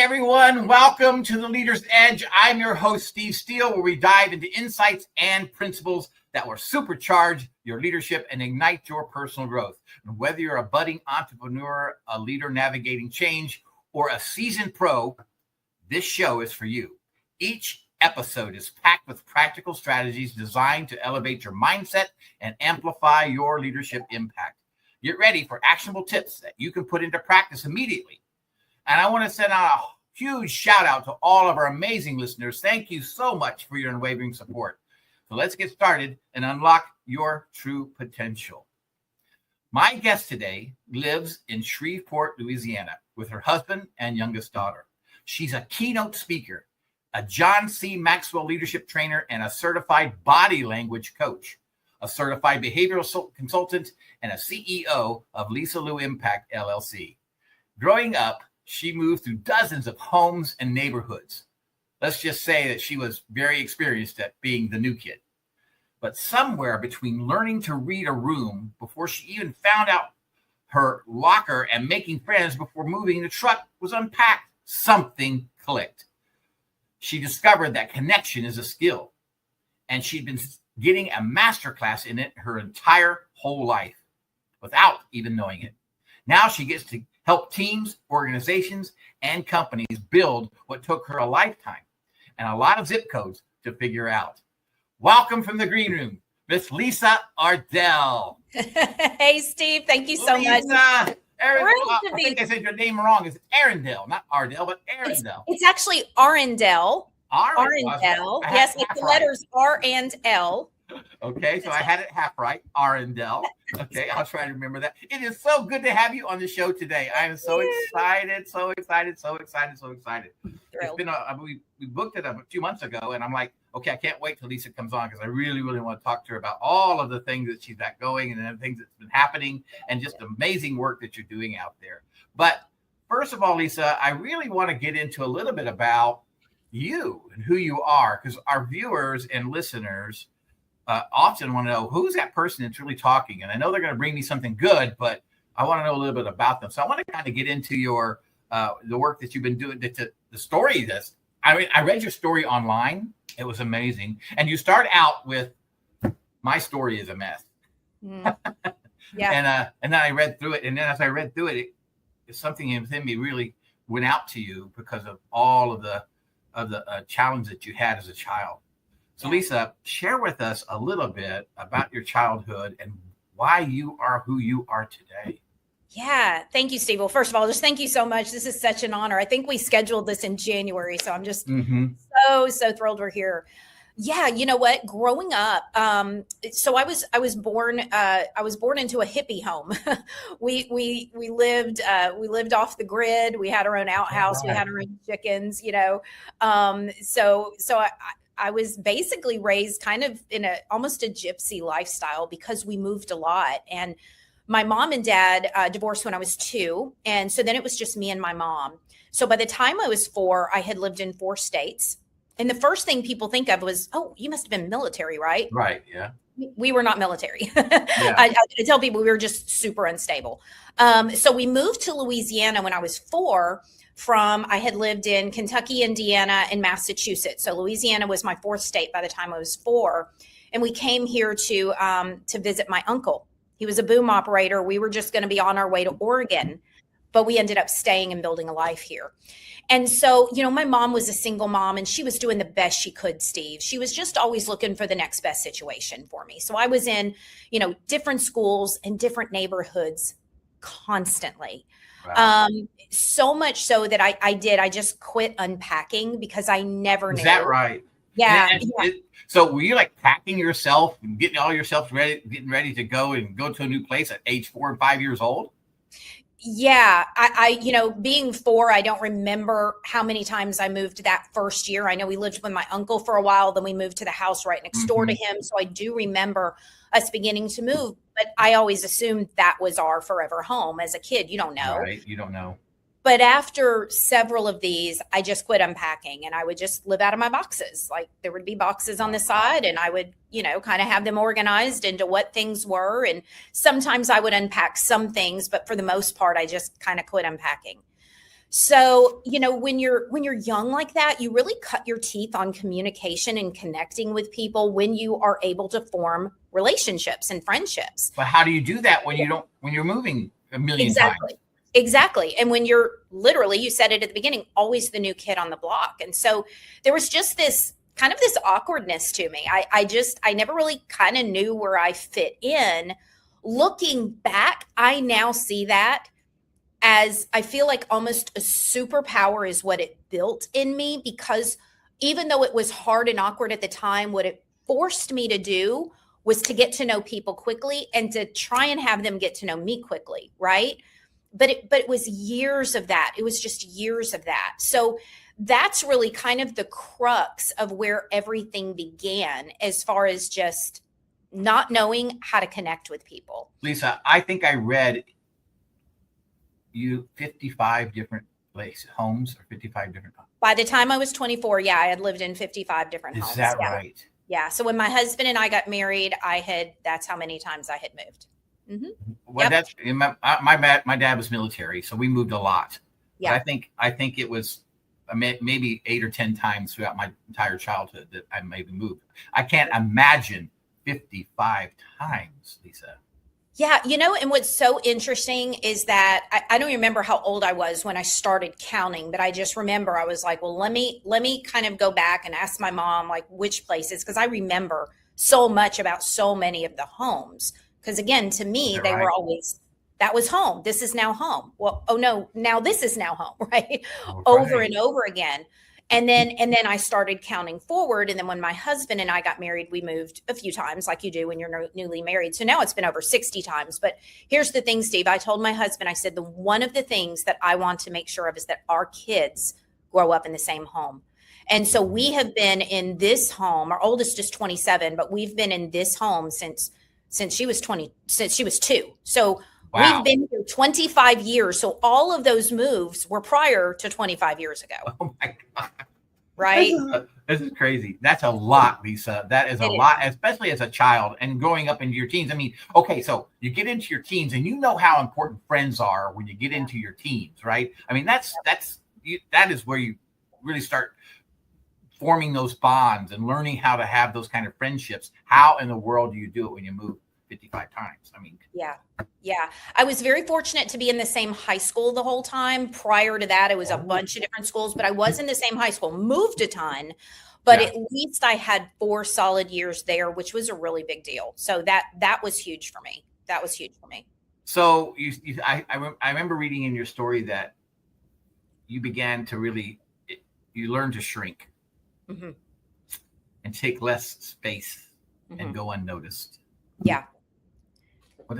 everyone. Welcome to the Leader's Edge. I'm your host, Steve Steele, where we dive into insights and principles that will supercharge your leadership and ignite your personal growth. And whether you're a budding entrepreneur, a leader navigating change, or a seasoned pro, this show is for you. Each episode is packed with practical strategies designed to elevate your mindset and amplify your leadership impact. Get ready for actionable tips that you can put into practice immediately. And I want to send out a huge shout out to all of our amazing listeners. Thank you so much for your unwavering support. So let's get started and unlock your true potential. My guest today lives in Shreveport, Louisiana, with her husband and youngest daughter. She's a keynote speaker, a John C. Maxwell leadership trainer, and a certified body language coach, a certified behavioral consultant, and a CEO of Lisa Lou Impact, LLC. Growing up, she moved through dozens of homes and neighborhoods. Let's just say that she was very experienced at being the new kid. But somewhere between learning to read a room before she even found out her locker and making friends before moving, the truck was unpacked, something clicked. She discovered that connection is a skill, and she'd been getting a masterclass in it her entire whole life without even knowing it. Now she gets to help teams, organizations, and companies build what took her a lifetime and a lot of zip codes to figure out. Welcome from the green room, Miss Lisa Arendell. Hey, Steve. Thank you so much. I think I said your name wrong. It's Arendell, not Ardell, but Arendell. It's actually Arendell. Arendell. Yes, it's the letters R and L. Okay, so I had it half right, Arendell. Okay, I'll try to remember that. It is so good to have you on the show today. I am so excited, so excited. It's been we booked it 2 months ago, and I'm like, okay, I can't wait till Lisa comes on because I really, really want to talk to her about all of the things that she's got going and the things that's been happening and just amazing work that you're doing out there. But first of all, Lisa, I really want to get into a little bit about you and who you are, because our viewers and listeners often want to know who's that person that's really talking. And I know they're going to bring me something good, but I want to know a little bit about them. So I want to kind of get into your the work that you've been doing, the story. I read your story online. It was amazing. And you start out with, my story is a mess. Yeah. And then I read through it. And then as I read through it, something within me really went out to you because of all of the challenge that you had as a child. So Lisa, share with us a little bit about your childhood and why you are who you are today. Yeah. Thank you, Steve. Well, first of all, just thank you so much. This is such an honor. I think we scheduled this in January, so I'm just so thrilled we're here. Yeah. You know what? Growing up, so I was born into a hippie home. we lived off the grid. We had our own outhouse. We had our own chickens, So I was basically raised kind of in almost a gypsy lifestyle because we moved a lot. And my mom and dad divorced when I was 2. And so then it was just me and my mom. So by the time I was 4, I had lived in 4 states. And the first thing people think of was, oh, you must have been military, right? Right. Yeah. We were not military. Yeah. I tell people we were just super unstable. So we moved to Louisiana when I was 4. I had lived in Kentucky, Indiana, and Massachusetts. So Louisiana was my 4th state by the time I was 4. And we came here to visit my uncle. He was a boom operator. We were just going to be on our way to Oregon, but we ended up staying and building a life here. And so, my mom was a single mom and she was doing the best she could, Steve. She was just always looking for the next best situation for me. So I was in, different schools and different neighborhoods constantly. Wow. So much so that I just quit unpacking because I never knew. Is that right? Yeah. So were you like packing yourself and getting all yourself ready, getting ready to go to a new place at age 4 and 5 years old? Yeah. I being 4, I don't remember how many times I moved that first year. I know we lived with my uncle for a while. Then we moved to the house right next door to him. So I do remember us beginning to move, but I always assumed that was our forever home. As a kid, you don't know. Right. You don't know. But after several of these, I just quit unpacking and I would just live out of my boxes. Like there would be boxes on the side and I would, kind of have them organized into what things were. And sometimes I would unpack some things, but for the most part, I just kind of quit unpacking. So, when you're young like that, you really cut your teeth on communication and connecting with people when you are able to form relationships and friendships. But how do you do that when you're moving a million times? Exactly. And when you're literally, you said it at the beginning, always the new kid on the block. And so there was just this kind of this awkwardness to me. I never really kind of knew where I fit in. Looking back, I now see that as I feel like almost a superpower is what it built in me, because even though it was hard and awkward at the time, what it forced me to do was to get to know people quickly and to try and have them get to know me quickly, right? But it was years of that. It was just years of that. So that's really kind of the crux of where everything began, as far as just not knowing how to connect with people. Lisa, I think I read you 55 different homes, or 55 different homes. By the time I was 24, yeah, I had lived in 55 different homes. Is that right? Yeah. So when my husband and I got married, that's how many times I had moved. Mm-hmm. Well, Yep. my dad was military, so we moved a lot. Yeah. But I think it was maybe 8 or 10 times throughout my entire childhood that I maybe moved. I can't imagine 55 times, Lisa. Yeah. And what's so interesting is that I don't remember how old I was when I started counting, but I just remember I was like, well, let me kind of go back and ask my mom, like, which places, because I remember so much about so many of the homes. Because again, to me, they were always, that was home. This is now home. Well, oh no, now this is now home, right? Over and over again. And then I started counting forward. And then when my husband and I got married, we moved a few times, like you do when you're newly married. So now it's been over 60 times. But here's the thing, Steve, I told my husband, I said, one of the things that I want to make sure of is that our kids grow up in the same home. And so we have been in this home. Our oldest is 27, but we've been in this home since she was 2. So wow. We've been here 25 years. So all of those moves were prior to 25 years ago. Oh my God. Right? This is crazy. That's a lot, Lisa. That is a lot, especially as a child and growing up into your teens. I mean, okay, so you get into your teens and you know how important friends are when you get into your teens, right? I mean, that is where you really start forming those bonds and learning how to have those kind of friendships. How in the world do you do it when you move 55 times? I mean, yeah. I was very fortunate to be in the same high school the whole time. Prior to that, it was a bunch of different schools, but I was in the same high school, moved a ton, but at least I had 4 solid years there, which was a really big deal. So that was huge for me. So I remember reading in your story that you began to you learned to shrink mm-hmm. and take less space mm-hmm. and go unnoticed. Yeah. What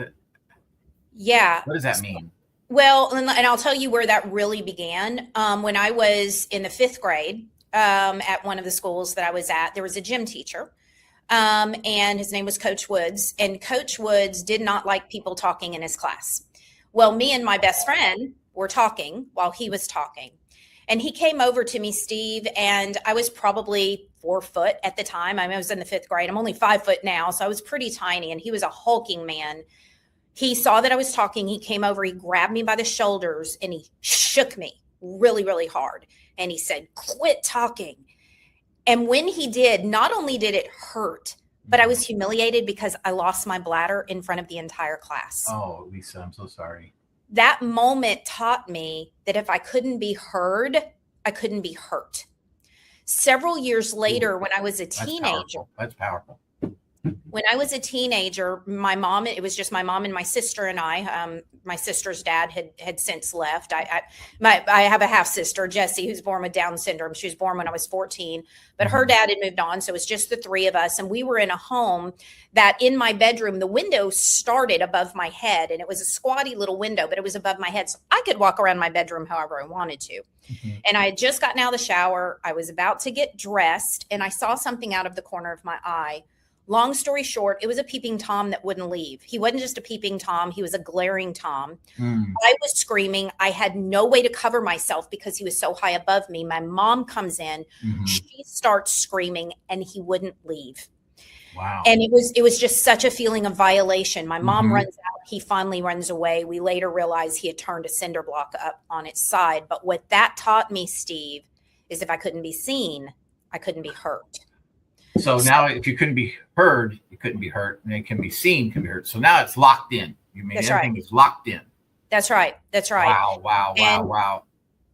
does that mean? Well, and I'll tell you where that really began. When I was in the 5th grade at one of the schools that I was at, there was a gym teacher, and his name was Coach Woods. And Coach Woods did not like people talking in his class. Well, me and my best friend were talking while he was talking. And he came over to me, Steve, and I was probably 4 foot at the time. I was in the 5th grade. I'm only 5 foot now, so I was pretty tiny, and he was a hulking man. He saw that I was talking. He came over, he grabbed me by the shoulders, and he shook me really, really hard. And he said, "Quit talking." And when he did, not only did it hurt, but I was humiliated because I lost my bladder in front of the entire class. Oh, Lisa, I'm so sorry. That moment taught me that if I couldn't be heard, I couldn't be hurt. Several years later, when I was a teenager, that's powerful. When I was a teenager, it was just my mom and my sister and I. My sister's dad had since left. I have a half sister, Jessie, who's born with Down syndrome. She was born when I was 14, but her dad had moved on. So it was just the 3 of us. And we were in a home that in my bedroom, the window started above my head, and it was a squatty little window, but it was above my head. So I could walk around my bedroom however I wanted to. Mm-hmm. And I had just gotten out of the shower. I was about to get dressed, and I saw something out of the corner of my eye. Long story short, it was a peeping Tom that wouldn't leave. He wasn't just a peeping Tom. He was a glaring Tom. I was screaming. I had no way to cover myself because he was so high above me. My mom comes in. Mm-hmm. She starts screaming, and he wouldn't leave. Wow. And it was just such a feeling of violation. My mom runs out. He finally runs away. We later realized he had turned a cinder block up on its side. But what that taught me, Steve, is if I couldn't be seen, I couldn't be hurt. So now if you couldn't be heard, you couldn't be hurt. And it can be seen, can be hurt. So now it's locked in. You mean everything is locked in. That's right. That's right. Wow.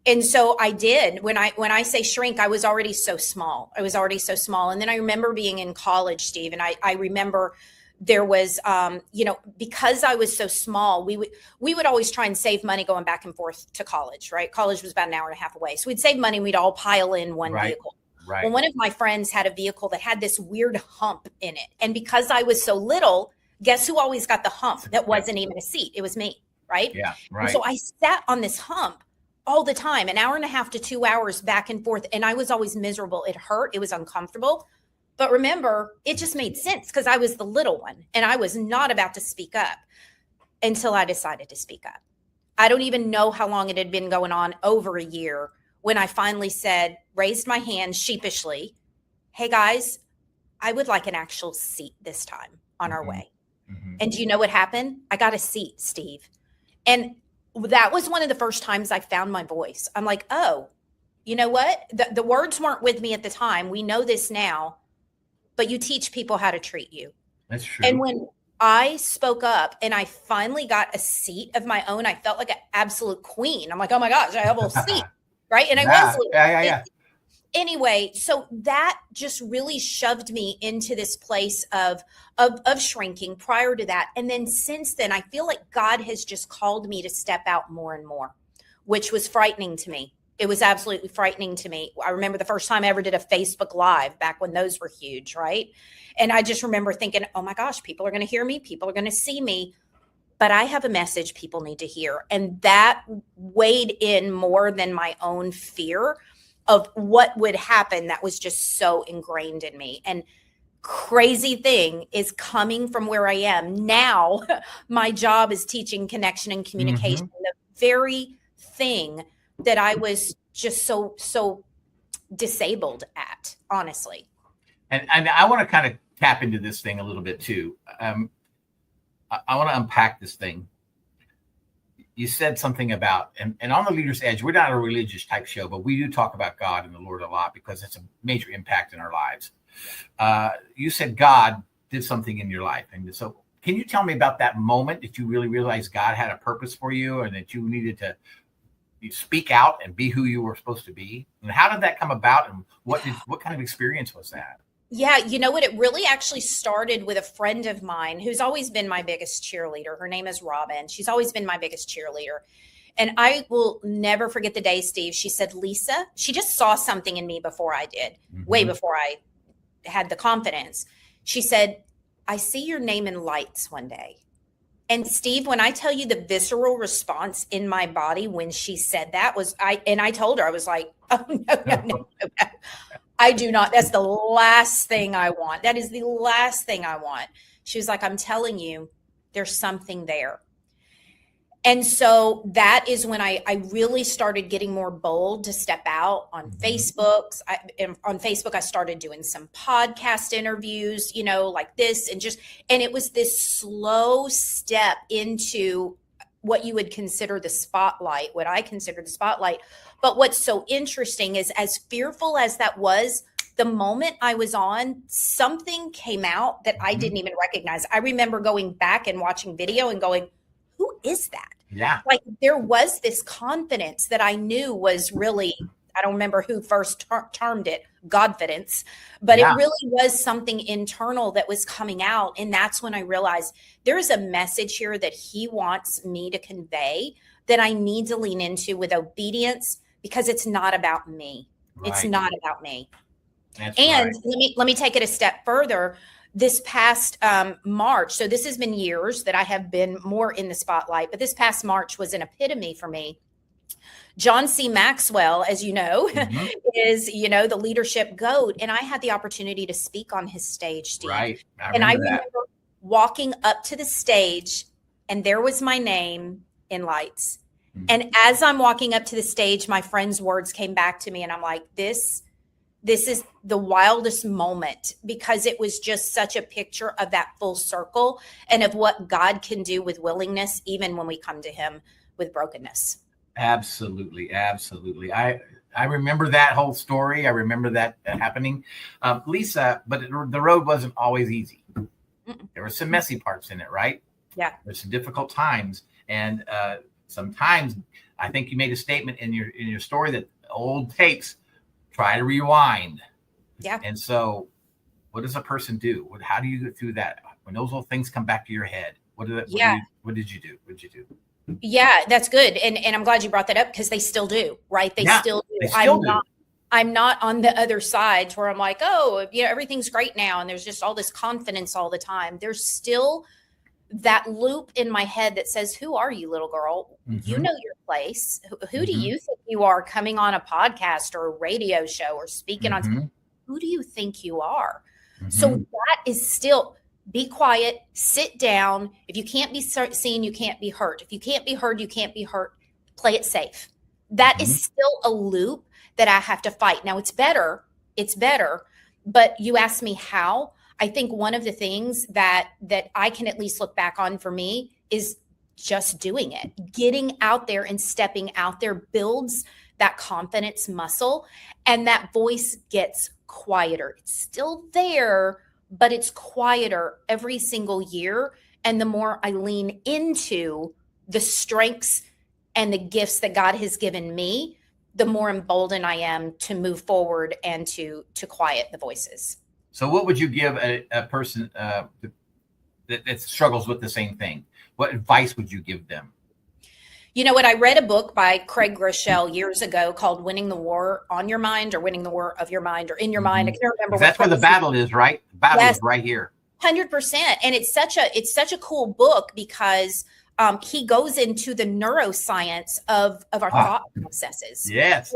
And so I did. When I say shrink, I was already so small. And then I remember being in college, Steve, and I remember there was, because I was so small, we would always try and save money going back and forth to college, right? College was about an hour and a half away. So we'd save money. We'd all pile in one vehicle. Right. Well, one of my friends had a vehicle that had this weird hump in it. And because I was so little, guess who always got the hump that wasn't even a seat? It was me, right? Yeah, right. And so I sat on this hump all the time, an hour and a half to 2 hours back and forth. And I was always miserable. It hurt. It was uncomfortable. But remember, it just made sense because I was the little one and I was not about to speak up until I decided to speak up. I don't even know how long it had been going on, over a year, when I finally said, raised my hand sheepishly, hey guys, I would like an actual seat this time on our way. Mm-hmm. And do you know what happened? I got a seat, Steve. And that was one of the first times I found my voice. I'm like, oh, you know what? The words weren't with me at the time. We know this now, but you teach people how to treat you. That's true. And when I spoke up and I finally got a seat of my own, I felt like an absolute queen. I'm like, oh my gosh, I have a seat, right? And I was. Yeah. Anyway, so that just really shoved me into this place of shrinking prior to that. And then since then, I feel like God has just called me to step out more and more, which was frightening to me. It was absolutely frightening to me. I remember the first time I ever did a Facebook Live back when those were huge, right? And I just remember thinking, oh my gosh, people are going to hear me. People are going to see me. But I have a message people need to hear. And that weighed in more than my own fear of what would happen. That was just so ingrained in me. And crazy thing is, coming from where I am now, my job is teaching connection and communication, the very thing that I was just so disabled at, honestly. And I want to kind of tap into this thing a little bit too. I want to unpack this thing. You said something about, and on the Leader's Edge, we're not a religious type show, but we do talk about God and the Lord a lot because it's a major impact in our lives. You said God did something in your life. And so can you tell me about that moment that you really realized God had a purpose for you and that you needed to speak out and be who you were supposed to be? And how did that come about? And what kind of experience was that? Yeah, you know what? It really actually started with a friend of mine who's always been my biggest cheerleader. Her name is Robin. She's always been my biggest cheerleader. And I will never forget the day, Steve. She said, Lisa, she just saw something in me before I did, way before I had the confidence. She said, I see your name in lights one day. And Steve, when I tell you the visceral response in my body when she said that was, I told her, I was like, oh, no. I do not. That's the last thing I want. That is the last thing I want. She was like, I'm telling you, there's something there. And so that is when I really started getting more bold to step out on Facebook. On Facebook, I started doing some podcast interviews, like this, and it was this slow step into what you would consider the spotlight, what I consider the spotlight. But what's so interesting is, as fearful as that was, the moment I was on, something came out that I didn't even recognize. I remember going back and watching video and going, who is that? Yeah. Like, there was this confidence that I knew was really, I don't remember who first termed it, Godfidence, but it really was something internal that was coming out. And that's when I realized there's a message here that he wants me to convey that I need to lean into with obedience, because it's not about me. Right. It's not about me. That's and right. let me take it a step further. This past March, so this has been years that I have been more in the spotlight, but this past March was an epitome for me. John C. Maxwell, as you know, is, the leadership GOAT. And I had the opportunity to speak on his stage, Steve. Right. I remember walking up to the stage, and there was my name in lights. And as I'm walking up to the stage, my friend's words came back to me, and I'm like, this this is the wildest moment because it was just such a picture of that full circle and of what God can do with willingness, even when we come to him with brokenness. Absolutely. Absolutely. I remember that whole story. I remember that happening. Lisa, but the road wasn't always easy. There were some messy parts in it, right? Yeah. There's some difficult times. And sometimes I think you made a statement in your story that old tapes try to rewind. Yeah. And so what does a person do? How do you get through that? When those old things come back to your head, what did you do? What did you do? Yeah, that's good. And I'm glad you brought that up because they still do, right? They still do. I'm not on the other sides where I'm like, oh, everything's great now. And there's just all this confidence all the time. There's still that loop in my head that says, who are you, little girl? You know your place. Who do you think you are coming on a podcast or a radio show or speaking on? Who do you think you are? So that is still, be quiet, sit down. If you can't be seen, you can't be heard. If you can't be heard, you can't be hurt. Play it safe. That is still a loop that I have to fight. Now it's better. But you asked me how. I think one of the things that I can at least look back on for me is just doing it. Getting out there and stepping out there builds that confidence muscle, and that voice gets quieter. It's still there, but it's quieter every single year. And the more I lean into the strengths and the gifts that God has given me, the more emboldened I am to move forward and to quiet the voices. So what would you give a person that struggles with the same thing? What advice would you give them? You know what? I read a book by Craig Groeschel years ago called Winning the War on Your Mind or Winning the War of Your Mind or in Your Mind. I can't remember. That's where the battle is, right? The battle is right here. 100%. And it's such a cool book because he goes into the neuroscience of our thought processes. Yes.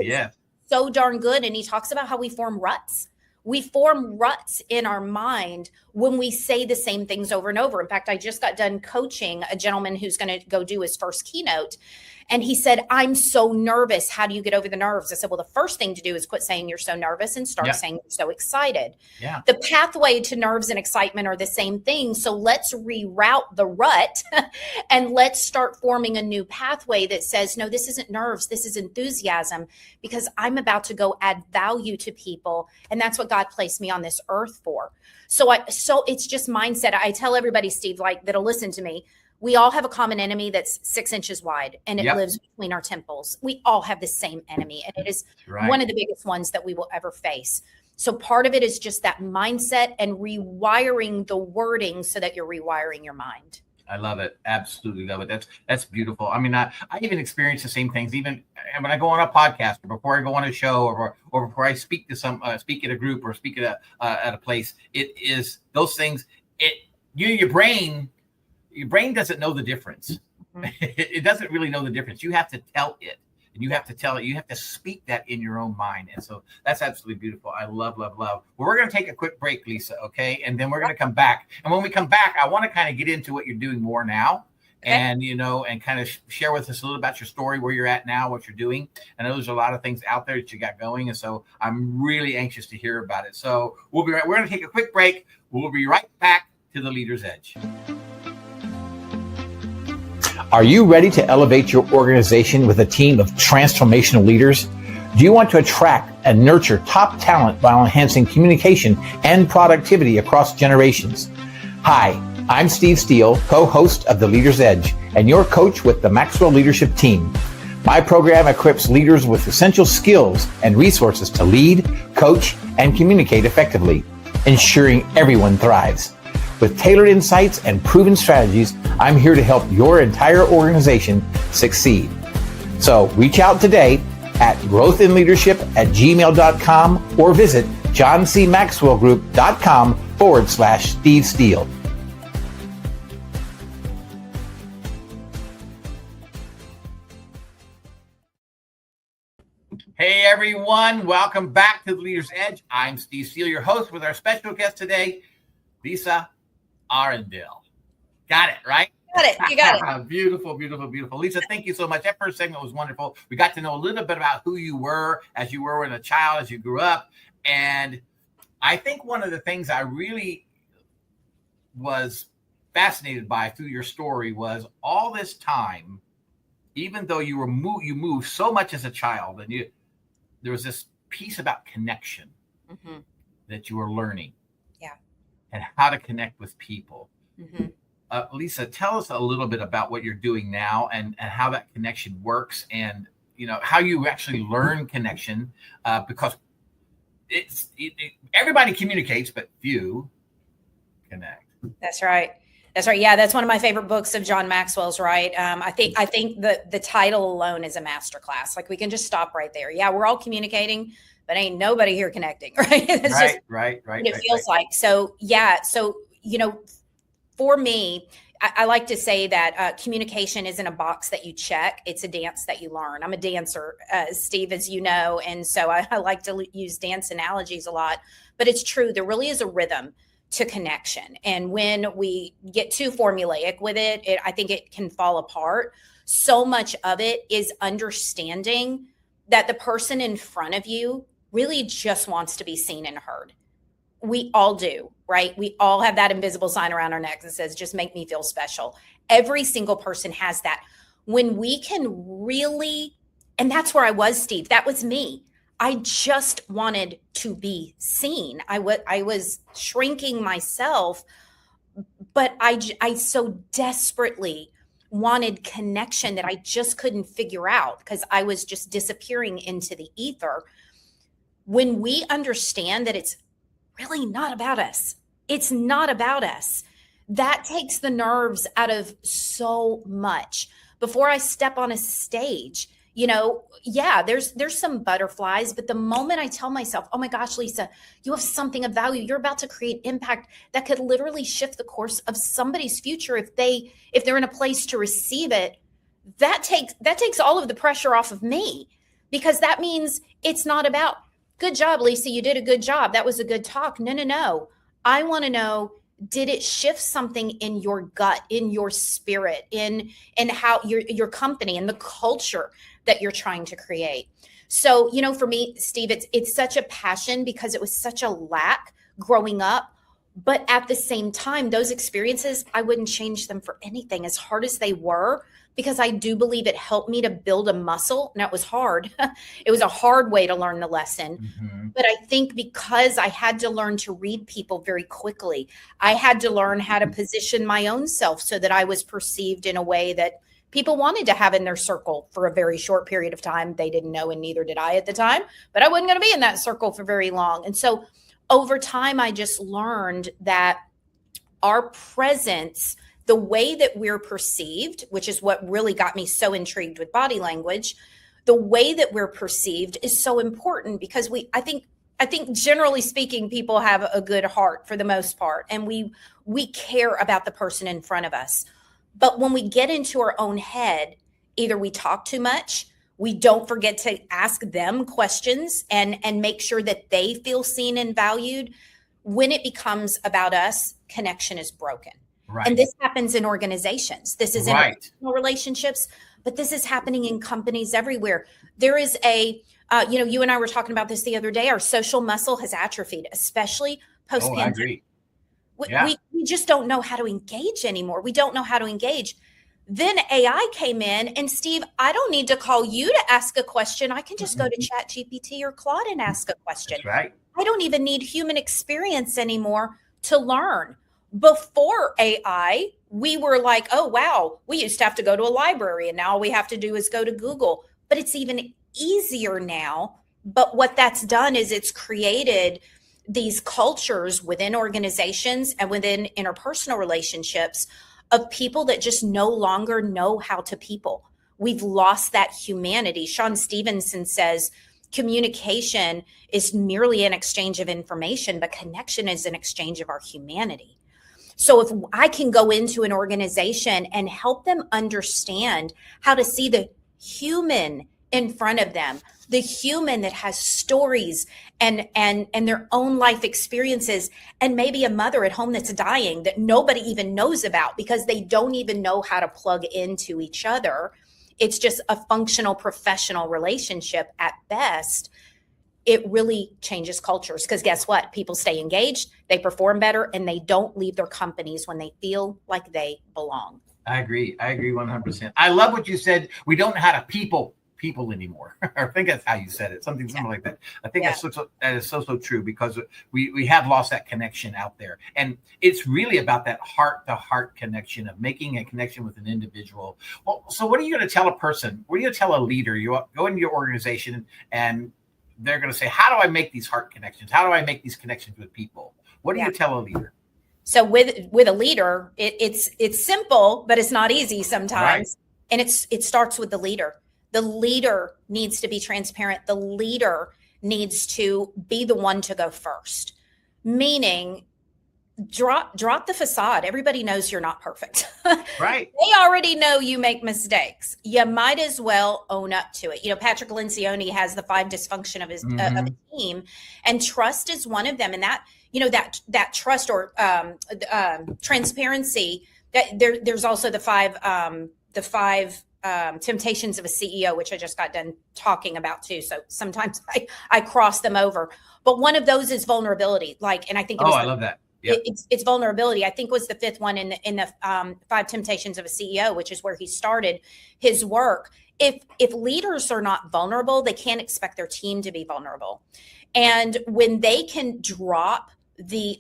So darn good. And he talks about how we form ruts. We form ruts in our mind when we say the same things over and over. In fact, I just got done coaching a gentleman who's going to go do his first keynote. And he said, I'm so nervous. How do you get over the nerves? I said, well, the first thing to do is quit saying you're so nervous and start saying you're so excited. Yeah. The pathway to nerves and excitement are the same thing. So let's reroute the rut and let's start forming a new pathway that says, no, this isn't nerves. This is enthusiasm because I'm about to go add value to people. And that's what God placed me on this earth for. So it's just mindset. I tell everybody, Steve, that'll listen to me. We all have a common enemy that's 6 inches wide and it lives between our temples. We all have the same enemy. And it is one of the biggest ones that we will ever face. So part of it is just that mindset and rewiring the wording so that you're rewiring your mind. I love it. Absolutely love it. That's beautiful. I mean, I even experience the same things, even when I go on a podcast or before I go on a show or before I speak to speak at a group or speak at a place. It is those things. Your brain doesn't know the difference. It doesn't really know the difference. You have to tell it, and you have to tell it. You have to speak that in your own mind. And so that's absolutely beautiful. I love. Well, we're going to take a quick break, Lisa. Okay. And then we're going to come back. And when we come back, I want to kind of get into what you're doing more now. Okay. And, and kind of share with us a little about your story, where you're at now, what you're doing. I know there's a lot of things out there that you got going. And so I'm really anxious to hear about it. So we're going to take a quick break. We'll be right back to the Leader's Edge. Are you ready to elevate your organization with a team of transformational leaders? Do you want to attract and nurture top talent while enhancing communication and productivity across generations? Hi, I'm Steve Steele, co-host of The Leader's Edge, and your coach with the Maxwell Leadership Team. My program equips leaders with essential skills and resources to lead, coach, and communicate effectively, ensuring everyone thrives. With tailored insights and proven strategies, I'm here to help your entire organization succeed. So reach out today at growthinleadership@gmail.com or visit johncmaxwellgroup.com/Steve Steele. Hey everyone, welcome back to the Leader's Edge. I'm Steve Steele, your host, with our special guest today, Lisa Arendell. Got it, right? Got it. You got it. Beautiful. Lisa, thank you so much. That first segment was wonderful. We got to know a little bit about who you were as you were when a child, as you grew up. And I think one of the things I really was fascinated by through your story was all this time, even though you moved so much as a child, and there was this piece about connection that you were learning. Yeah. And how to connect with people. Mm-hmm. Lisa, tell us a little bit about what you're doing now and how that connection works, and how you actually learn connection, because everybody communicates, but few connect. That's right. That's right. Yeah, that's one of my favorite books of John Maxwell's. Right. I think the title alone is a masterclass. Like, we can just stop right there. Yeah, we're all communicating, but ain't nobody here connecting. Right. It's right. It feels like. So yeah. So for me, I like to say that communication isn't a box that you check. It's a dance that you learn. I'm a dancer, Steve, as you know. And so I like to use dance analogies a lot, but it's true. There really is a rhythm to connection. And when we get too formulaic with it, I think it can fall apart. So much of it is understanding that the person in front of you really just wants to be seen and heard. We all do, right? We all have that invisible sign around our neck that says, just make me feel special. Every single person has that. When we can really, and that's where I was, Steve, that was me. I just wanted to be seen. I was shrinking myself, but I so desperately wanted connection that I just couldn't figure out, because I was just disappearing into the ether. When we understand that it's really not about us, it's not about us, that takes the nerves out of so much. Before I step on a stage, there's some butterflies, but the moment I tell myself, oh my gosh, Lisa, you have something of value, you're about to create impact that could literally shift the course of somebody's future if they're in a place to receive it, that takes all of the pressure off of me, because that means it's not about, good job, Lisa, you did a good job, that was a good talk. No. I want to know, did it shift something in your gut, in your spirit, in how your company and the culture that you're trying to create? So, for me, Steve, it's such a passion because it was such a lack growing up. But at the same time, those experiences, I wouldn't change them for anything, as hard as they were, because I do believe it helped me to build a muscle. Now, it was hard. It was a hard way to learn the lesson. Mm-hmm. But I think because I had to learn to read people very quickly, I had to learn how to position my own self so that I was perceived in a way that people wanted to have in their circle for a very short period of time. They didn't know, and neither did I at the time, but I wasn't going to be in that circle for very long. And so over time, I just learned that our presence, the way that we're perceived, which is what really got me so intrigued with body language, the way that we're perceived is so important, because I think generally speaking, people have a good heart for the most part, and we care about the person in front of us. But when we get into our own head, either we talk too much, we don't forget to ask them questions and make sure that they feel seen and valued. When it becomes about us, connection is broken. Right. And this happens in organizations. This is in personal relationships, but this is happening in companies everywhere. There is you and I were talking about this the other day. Our social muscle has atrophied, especially post-pandemic. I agree. Yeah. We just don't know how to engage anymore. We don't know how to engage. Then AI came in, and Steve, I don't need to call you to ask a question. I can just go to ChatGPT or Claude and ask a question. That's right. I don't even need human experience anymore to learn. Before AI, we were like, oh, wow, we used to have to go to a library, and now all we have to do is go to Google. But it's even easier now. But what that's done is it's created these cultures within organizations and within interpersonal relationships of people that just no longer know how to people. We've lost that humanity. Sean Stephenson says communication is merely an exchange of information, but connection is an exchange of our humanity. So if I can go into an organization and help them understand how to see the human in front of them, the human that has stories and their own life experiences, and maybe a mother at home that's dying that nobody even knows about because they don't even know how to plug into each other. It's just a functional professional relationship at best. it really changes cultures, because guess what? People stay engaged, they perform better, and they don't leave their companies when they feel like they belong. I agree 100%. I love what you said. We don't know how to people anymore. I think that's how you said it, something like that. I think that is so true, because we have lost that connection out there. And it's really about that heart-to-heart connection, of making a connection with an individual. Well, so what are you going to tell a person? What are you going to tell a leader? You go into your organization and they're going to say, how do I make these heart connections? How do I make these connections with people? What do you tell a leader? So with a leader, it's simple, but it's not easy sometimes. Right. And it starts with the leader. The leader needs to be transparent. The leader needs to be the one to go first, meaning drop the facade. Everybody knows you're not perfect. Right. They already know you make mistakes. You might as well own up to it. You know, Patrick Lencioni has the 5 dysfunction of his of a team, and trust is one of them. And that, you know, that trust or transparency. That there's also the five temptations of a CEO, which I just got done talking about too. So sometimes I cross them over, but one of those is vulnerability. And I think I love that. Yep. It's vulnerability. I think was the 5th one in the 5 temptations of a CEO, which is where he started his work. If leaders are not vulnerable, they can't expect their team to be vulnerable. And when they can drop the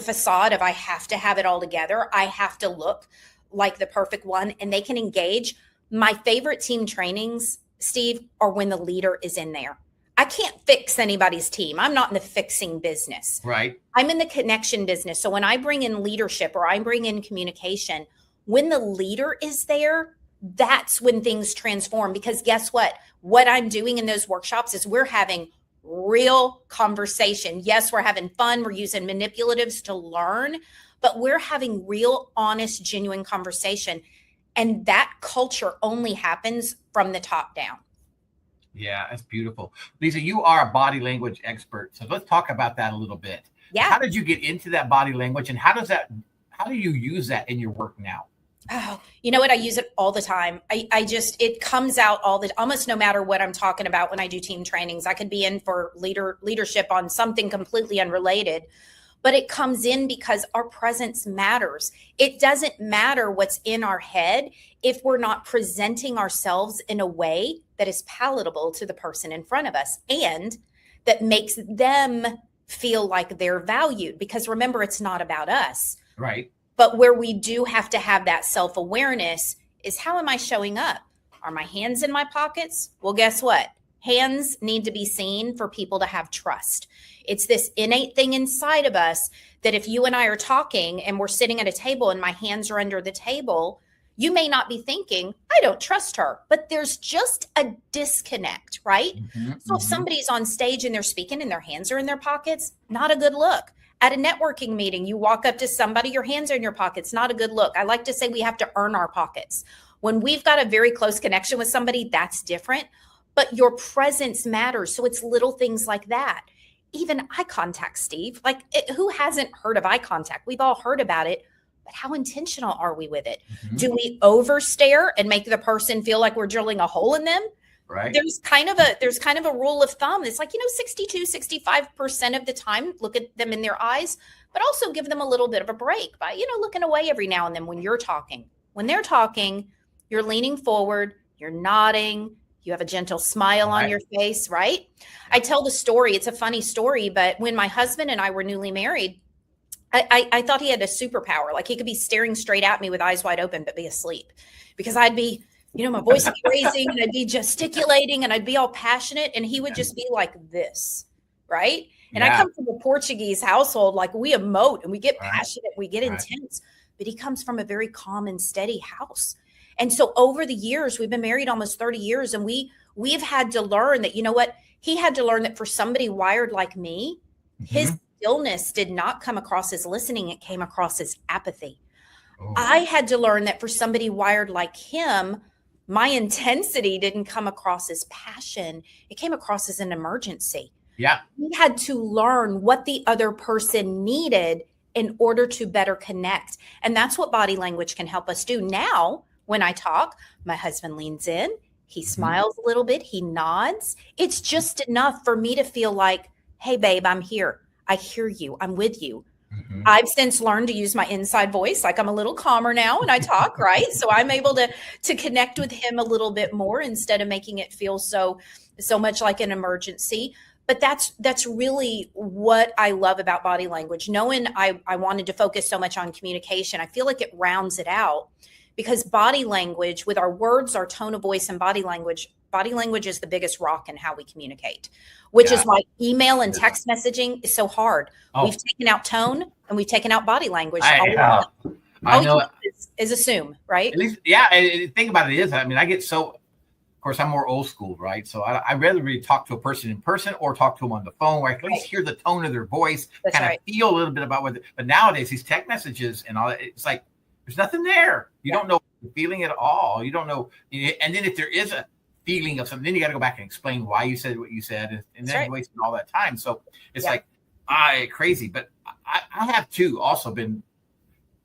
facade of I have to have it all together, I have to look like the perfect one, and they can engage. My favorite team trainings, Steve, are when the leader is in there. I can't fix anybody's team. I'm not in the fixing business. Right. I'm in the connection business. So when I bring in leadership or I bring in communication, when the leader is there, that's when things transform. Because guess what? What I'm doing in those workshops is we're having real conversation. Yes, we're having fun. We're using manipulatives to learn, but we're having real, honest, genuine conversation. And that culture only happens from the top down. Yeah, that's beautiful. Lisa, you are a body language expert. So let's talk about that a little bit. Yeah. How did you get into that body language, and how do you use that in your work now? Oh, you know what? I use it all the time. It comes out almost no matter what I'm talking about when I do team trainings. I could be in for leadership on something completely unrelated, but it comes in because our presence matters. It doesn't matter what's in our head if we're not presenting ourselves in a way that is palatable to the person in front of us and that makes them feel like they're valued. Because remember, it's not about us. Right. But where we do have to have that self-awareness is, how am I showing up? Are my hands in my pockets? Well, guess what? Hands need to be seen for people to have trust. It's this innate thing inside of us that if you and I are talking and we're sitting at a table and my hands are under the table, you may not be thinking, I don't trust her, but there's just a disconnect, right? So if somebody's on stage and they're speaking and their hands are in their pockets, not a good look. At a networking meeting, you walk up to somebody, your hands are in your pockets, not a good look. I like to say we have to earn our pockets. When we've got a very close connection with somebody, that's different, but your presence matters. So it's little things like that. Even eye contact, Steve. Who hasn't heard of eye contact? We've all heard about it, but how intentional are we with it? Do we overstare and make the person feel like we're drilling a hole in them? Right. There's kind of a rule of thumb. It's 62-65% of the time, look at them in their eyes, but also give them a little bit of a break by, looking away every now and then when you're talking. When they're talking, you're leaning forward, you're nodding, you have a gentle smile on your face, right? I tell the story. It's a funny story, but when my husband and I were newly married, I thought he had a superpower. He could be staring straight at me with eyes wide open, but be asleep, because I'd be, my voice would be raising and I'd be gesticulating and I'd be all passionate, and he would just be like this, right? And I come from a Portuguese household, we emote and we get passionate, we get intense, but he comes from a very calm and steady house. And so over the years, we've been married almost 30 years, and we've had to learn that, he had to learn that for somebody wired like me, his stillness did not come across as listening. It came across as apathy. I had to learn that for somebody wired like him, my intensity didn't come across as passion. It came across as an emergency. Yeah. We had to learn what the other person needed in order to better connect. And that's what body language can help us do. Now, when I talk, my husband leans in, He smiles a little bit. He nods. It's just enough for me to feel like, hey, babe, I'm here. I hear you. I'm with you. I've since learned to use my inside voice. Like I'm a little calmer now when I talk, right? So I'm able to connect with him a little bit more instead of making it feel so much like an emergency. But that's really what I love about body language. Knowing I wanted to focus so much on communication, I feel like it rounds it out, because body language, with our words, our tone of voice, and body language is the biggest rock in how we communicate, which is why email and text messaging is so hard. We've taken out tone and we've taken out body language. I know. Is assume, right? At least, yeah. And the thing about it is, I mean, I get so, of course, I'm more old school, right? So I rather really talk to a person in person or talk to them on the phone, where I can at least hear the tone of their voice, kind of feel a little bit about what. But nowadays, these text messages and all that, it's like there's nothing there. You don't know the feeling at all. You don't know. And then if there is a feeling of something, then you got to go back and explain why you said what you said, and then wasting all that time. So it's like crazy. But I have too also been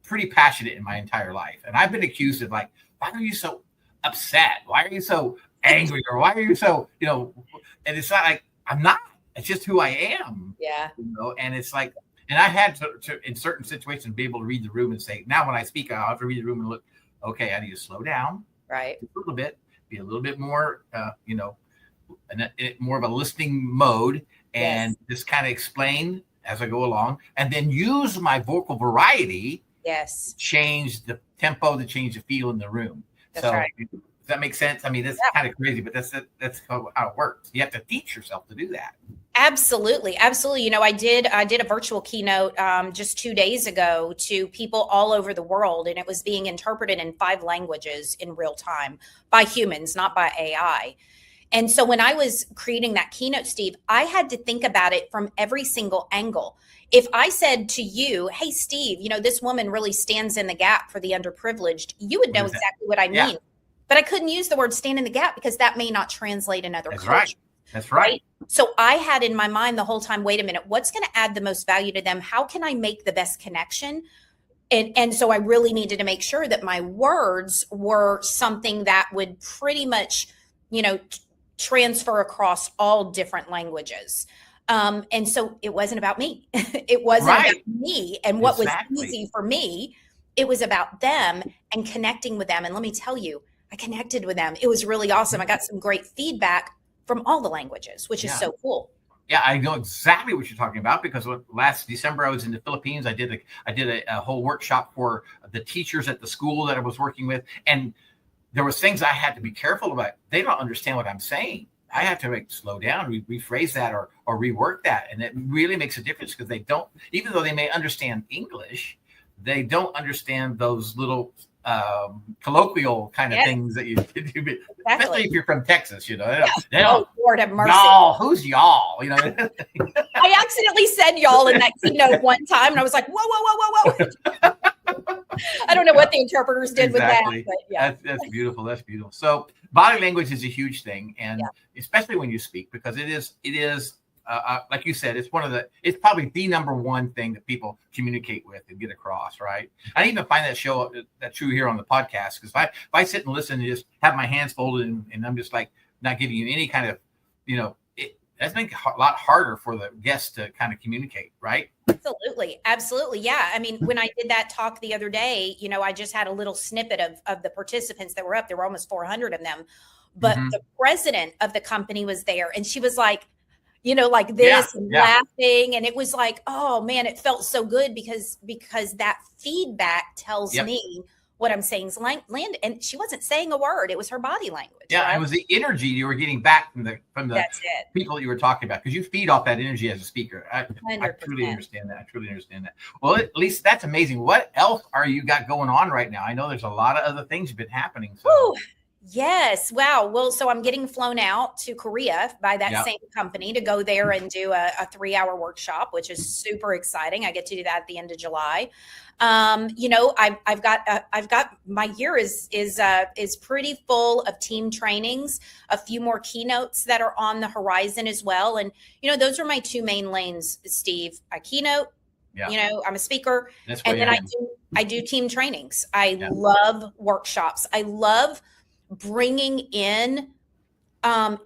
pretty passionate in my entire life, and I've been accused of like, why are you so upset? Why are you so angry? Or why are you so, and it's not like I'm not. It's just who I am. Yeah. And it's like, and I had to in certain situations be able to read the room and say, now when I speak, I'll have to read the room and look, okay, I need to slow down, right, a little bit, be a little bit more, more of a listening mode, and just kind of explain as I go along, and then use my vocal variety, change the tempo, to change the feel in the room. That's right. Does that make sense? I mean, that's kind of crazy, but that's how it works. You have to teach yourself to do that. Absolutely. I did a virtual keynote just 2 days ago to people all over the world, and it was being interpreted in 5 languages in real time by humans, not by AI. And so when I was creating that keynote, Steve, I had to think about it from every single angle. If I said to you, hey, Steve, this woman really stands in the gap for the underprivileged, you would know exactly what I mean. Yeah. But I couldn't use the word stand in the gap because that may not translate in other cultures. That's right. So I had in my mind the whole time, wait a minute, what's going to add the most value to them? How can I make the best connection? And so I really needed to make sure that my words were something that would pretty much, transfer across all different languages. And so it wasn't about me. It wasn't about me and what was easy for me. It was about them and connecting with them. And let me tell you, I connected with them. It was really awesome. I got some great feedback from all the languages, which is so cool. Yeah, I know exactly what you're talking about, because last December I was in the Philippines. I did a whole workshop for the teachers at the school that I was working with, and there was things I had to be careful about. They don't understand what I'm saying. I have to slow down, rephrase that, or rework that, and it really makes a difference, because they don't, even though they may understand English, they don't understand those little colloquial kind of things that you do, especially if you're from Texas. They don't, Lord have mercy. Y'all, who's y'all? I accidentally said y'all in that keynote one time, and I was like, whoa. I don't know what the interpreters did with that, but that's beautiful. That's beautiful. So body language is a huge thing, and especially when you speak, because it is like you said, it's probably the number one thing that people communicate with and get across, right? I even find that true here on the podcast, because if I sit and listen and just have my hands folded and I'm just like not giving you any kind of, that's making it a lot harder for the guests to kind of communicate, right? Absolutely. Yeah. I mean, when I did that talk the other day, I just had a little snippet of the participants that were up. There were almost 400 of them, but the president of the company was there, and she was like, like this, and laughing. And it was like, oh man, it felt so good because that feedback tells me what I'm saying is land. And she wasn't saying a word. It was her body language. Yeah. Right? It was the energy you were getting back from the people that you were talking about, because you feed off that energy as a speaker. I truly understand that. Well, at least that's amazing. What else are you got going on right now? I know there's a lot of other things been happening. So. Yes. Wow. Well, so I'm getting flown out to Korea by that same company to go there and do a 3-hour workshop, which is super exciting. I get to do that at the end of July. I've got my year is pretty full of team trainings, a few more keynotes that are on the horizon as well. And, those are my 2 main lanes, Steve. I keynote. I'm a speaker, and then I do team trainings. I love workshops. I love bringing in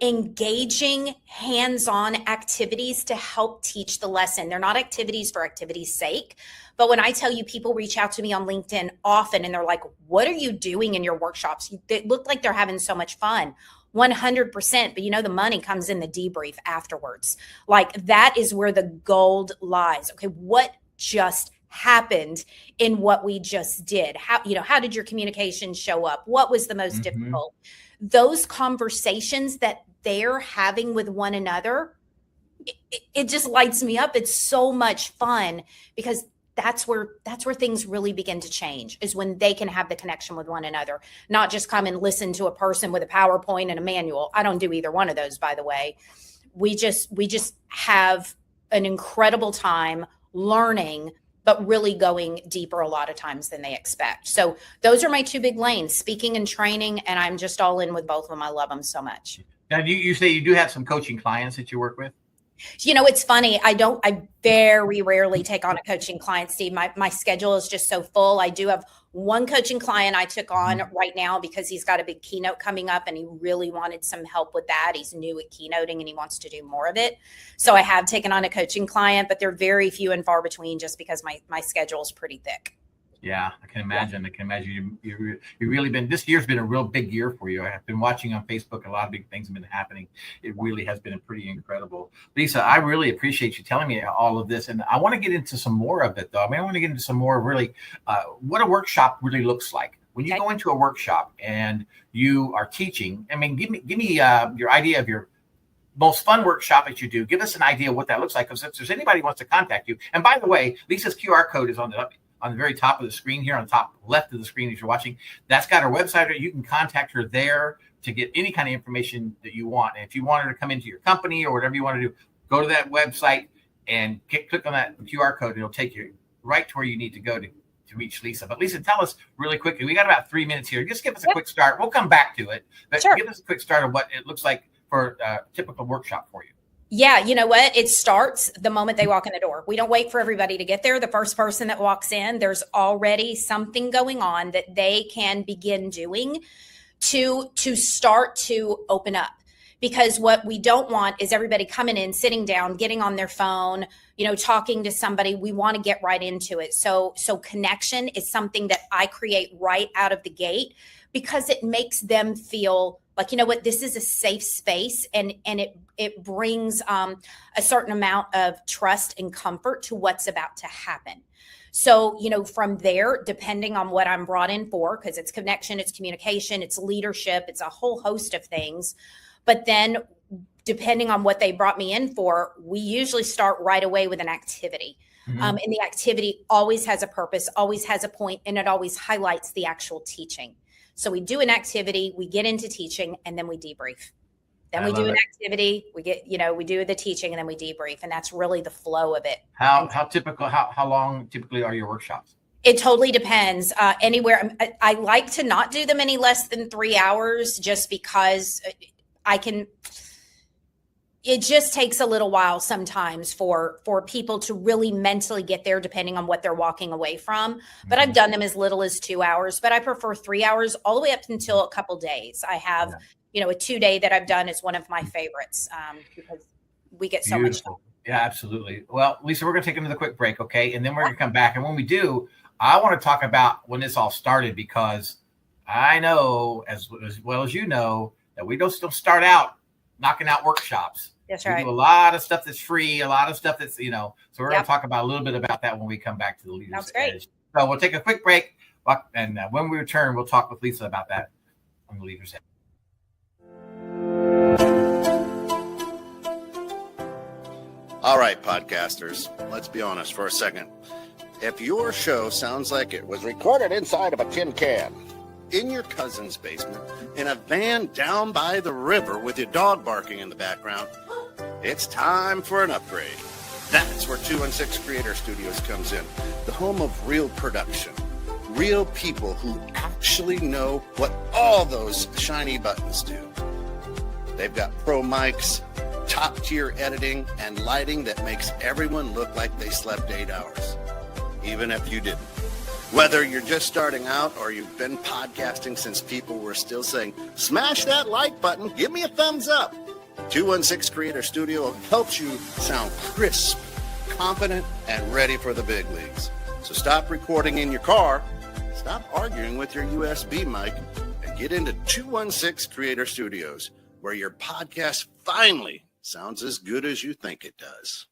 engaging hands-on activities to help teach the lesson. They're not activities for activity's sake. But when I tell you, people reach out to me on LinkedIn often and they're like, what are you doing in your workshops? They look like they're having so much fun. 100%. But the money comes in the debrief afterwards. Like that is where the gold lies. Okay, what just happened in what we just did? How did your communication show up? What was the most difficult? Those conversations that they're having with one another, it just lights me up. It's so much fun because that's where things really begin to change, is when they can have the connection with one another, not just come and listen to a person with a PowerPoint and a manual. I don't do either one of those, by the way. We just have an incredible time learning, but really going deeper a lot of times than they expect. So those are my two big lanes, speaking and training, and I'm just all in with both of them. I love them so much. Now, you say you do have some coaching clients that you work with? It's funny. I very rarely take on a coaching client, Steve. My schedule is just so full. I do have one coaching client I took on right now because he's got a big keynote coming up and he really wanted some help with that. He's new at keynoting and he wants to do more of it. So I have taken on a coaching client, but they're very few and far between just because my schedule is pretty thick. Yeah, I can imagine. You've really been, this year's been a real big year for you. I've been watching on Facebook. A lot of big things have been happening. It really has been pretty incredible. Lisa, I really appreciate you telling me all of this. And I want to get into some more of it, though. I want to get into some more really what a workshop really looks like. When you go into a workshop and you are teaching, give me your idea of your most fun workshop that you do. Give us an idea of what that looks like. Because if there's anybody who wants to contact you, and by the way, Lisa's QR code is on the very top of the screen here, on the top left of the screen as you're watching. That's got her website. You can contact her there to get any kind of information that you want. And if you want her to come into your company or whatever you want to do, go to that website and click on that QR code. It'll take you right to where you need to go to reach Lisa. But Lisa, tell us really quickly, we got about 3 minutes here. Just give us a quick start. We'll come back to it, but give us a quick start of what it looks like for a typical workshop for you. Yeah, you know what? It starts the moment they walk in the door. We don't wait for everybody to get there. The first person that walks in, there's already something going on that they can begin doing to start to open up. Because what we don't want is everybody coming in, sitting down, getting on their phone, talking to somebody. We want to get right into it. So connection is something that I create right out of the gate because it makes them feel like, this is a safe space, and it brings a certain amount of trust and comfort to what's about to happen. So, from there, depending on what I'm brought in for, because it's connection, it's communication, it's leadership, it's a whole host of things. But then depending on what they brought me in for, we usually start right away with an activity. And the activity always has a purpose, always has a point, and it always highlights the actual teaching. So we do an activity, we get into teaching, and then we debrief. Then we do an activity, we do the teaching, and then we debrief. And that's really the flow of it. How long typically are your workshops? It totally depends. Anywhere. I like to not do them any less than 3 hours, just because it just takes a little while sometimes for people to really mentally get there, depending on what they're walking away from. But I've done them as little as 2 hours, but I prefer 3 hours all the way up until a couple days. I have, a 2-day that I've done is one of my favorites because we get so much done. Yeah, absolutely. Well, Lisa, we're going to take another quick break. Okay. And then we're going to come back. And when we do, I want to talk about when this all started, because I know as well as you know that we don't still start out knocking out workshops. That's right. We do a lot of stuff that's free, a lot of stuff that's, so we're going to talk about a little bit about that when we come back to the Leaders Edge. So we'll take a quick break. And when we return, we'll talk with Lisa about that on the Leaders Edge. All right, podcasters, let's be honest for a second. If your show sounds like it was recorded inside of a tin can, in your cousin's basement, in a van down by the river with your dog barking in the background, it's time for an upgrade. That's where 216 Creator Studios comes in, the home of real production, real people who actually know what all those shiny buttons do. They've got pro mics, top-tier editing, and lighting that makes everyone look like they slept 8 hours, even if you didn't. Whether you're just starting out or you've been podcasting since people were still saying, smash that like button, give me a thumbs up. 216 Creator Studio helps you sound crisp, confident, and ready for the big leagues. So stop recording in your car, stop arguing with your USB mic, and get into 216 Creator Studios, where your podcast finally sounds as good as you think it does.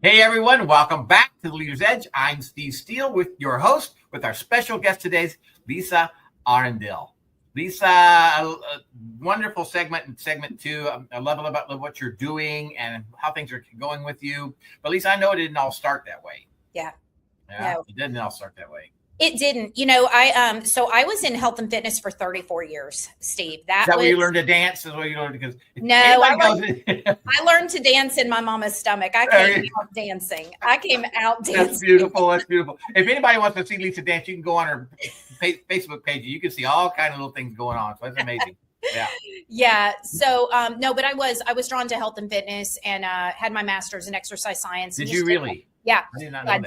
Hey everyone, welcome back to The Leader's Edge. I'm Steve Steele with your host, with our special guest today, Lisa Arendell. Lisa, a wonderful segment in segment 2. I love what you're doing and how things are going with you. But Lisa, I know it didn't all start that way. Yeah. No. It didn't all start that way. It didn't. You know, I was in health and fitness for 34 years, Steve. Is that where you learned to dance? Is what you learned? Because I learned to dance in my mama's stomach. I came out dancing. That's beautiful. That's beautiful. If anybody wants to see Lisa dance, you can go on her Facebook page. You can see all kind of little things going on. So that's amazing. Yeah. Yeah. So, no, but I was drawn to health and fitness and had my master's in exercise science. Did you really? Yeah, I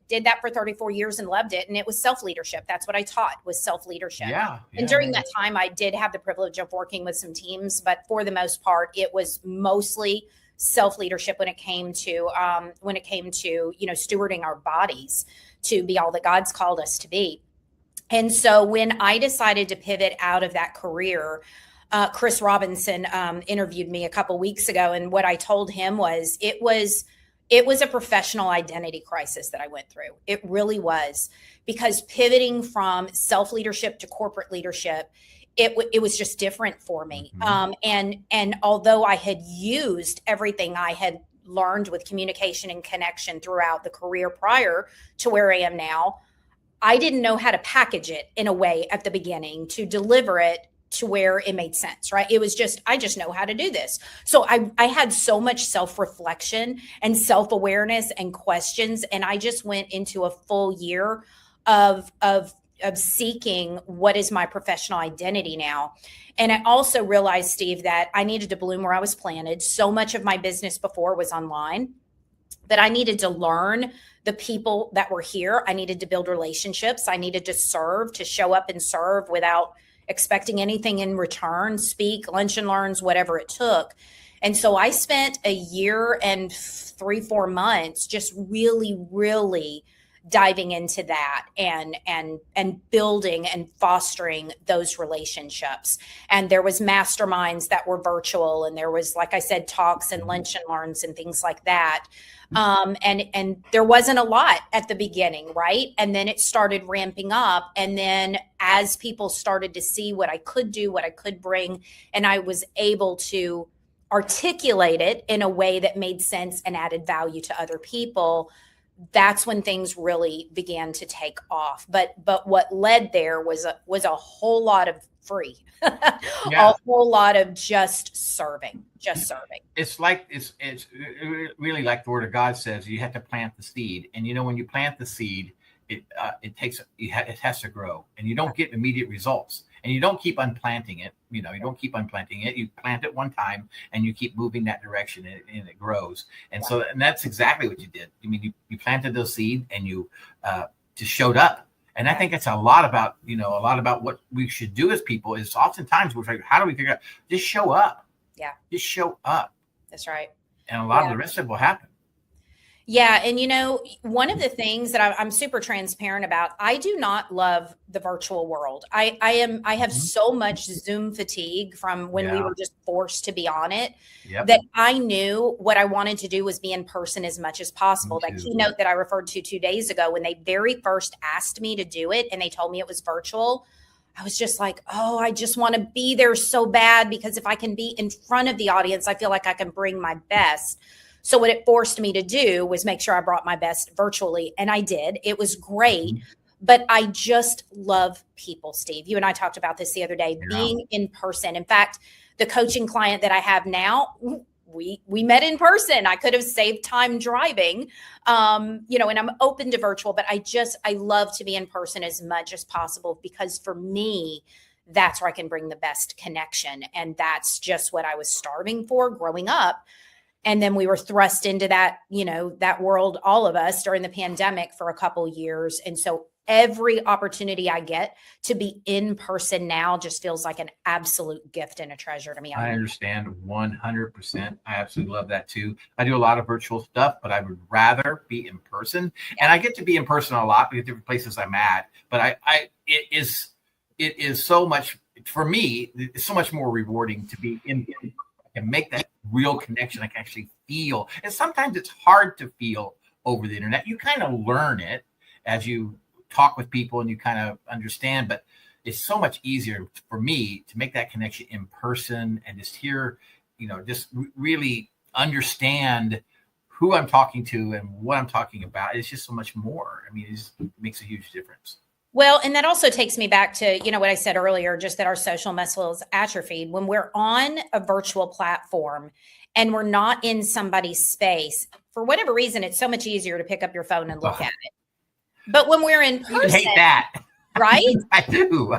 did that for 34 years and loved it. And it was self-leadership. That's what I taught, was self-leadership. Yeah. And during that time, I did have the privilege of working with some teams, but for the most part, it was mostly self-leadership when it came to, you know, stewarding our bodies to be all that God's called us to be. And so when I decided to pivot out of that career, Chris Robinson interviewed me a couple weeks ago. And what I told him was, it was a professional identity crisis that I went through. It really was, because pivoting from self-leadership to corporate leadership, it was just different for me. Mm-hmm. And although I had used everything I had learned with communication and connection throughout the career prior to where I am now, I didn't know how to package it in a way at the beginning to deliver it to where it made sense, right? It was just, I just know how to do this. So I had so much self-reflection and self-awareness and questions. And I just went into a full year of seeking what is my professional identity now. And I also realized, Steve, that I needed to bloom where I was planted. So much of my business before was online, that I needed to learn the people that were here. I needed to build relationships. I needed to serve, to show up and serve without expecting anything in return, speak, lunch and learns, whatever it took. And so I spent a year and 3-4 months just really, really diving into that and building and fostering those relationships. And there was masterminds that were virtual, and there was, like I said, talks and lunch and learns and things like that. And there wasn't a lot at the beginning, right? And then it started ramping up. And then as people started to see what I could do, what I could bring, and I was able to articulate it in a way that made sense and added value to other people, that's when things really began to take off. But what led there was a whole lot of free, a whole lot of just serving. It's like, it's really like the Word of God says, you have to plant the seed. And, you know, when you plant the seed, it has to grow, and you don't get immediate results. And you don't keep unplanting it. You know, you don't keep unplanting it. You plant it one time and you keep moving that direction, and it grows. And that's exactly what you did. I mean, you planted those seeds and you just showed up. And I think it's a lot about what we should do as people is oftentimes we're like, how do we figure out? Just show up. Yeah. Just show up. That's right. And a lot of the rest of it will happen. Yeah. And, you know, one of the things that I'm super transparent about, I do not love the virtual world. I have so much Zoom fatigue from when we were just forced to be on it, that I knew what I wanted to do was be in person as much as possible. That keynote that I referred to 2 days ago, when they very first asked me to do it and they told me it was virtual, I was just like, oh, I just want to be there so bad, because if I can be in front of the audience, I feel like I can bring my best. So what it forced me to do was make sure I brought my best virtually. And I did. It was great. But I just love people, Steve. You and I talked about this the other day, being in person. In fact, the coaching client that I have now, we met in person. I could have saved time driving, and I'm open to virtual, but I love to be in person as much as possible, because for me, that's where I can bring the best connection. And that's just what I was starving for growing up. And then we were thrust into that, that world, all of us, during the pandemic for a couple years. And so every opportunity I get to be in person now just feels like an absolute gift and a treasure to me. I understand 100%. I absolutely love that too. I do a lot of virtual stuff, but I would rather be in person. And I get to be in person a lot because different places I'm at. But it is so much, for me, it's so much more rewarding to be in and make that real connection. I can actually feel. And sometimes it's hard to feel over the internet. You kind of learn it as you talk with people and you kind of understand, but it's so much easier for me to make that connection in person and just hear, just really understand who I'm talking to and what I'm talking about. It's just so much more. I mean, it makes a huge difference. Well, and that also takes me back to, what I said earlier, just that our social muscles atrophied. When we're on a virtual platform and we're not in somebody's space, for whatever reason, it's so much easier to pick up your phone and look at it. But when we're in person, I hate that. Right? I do.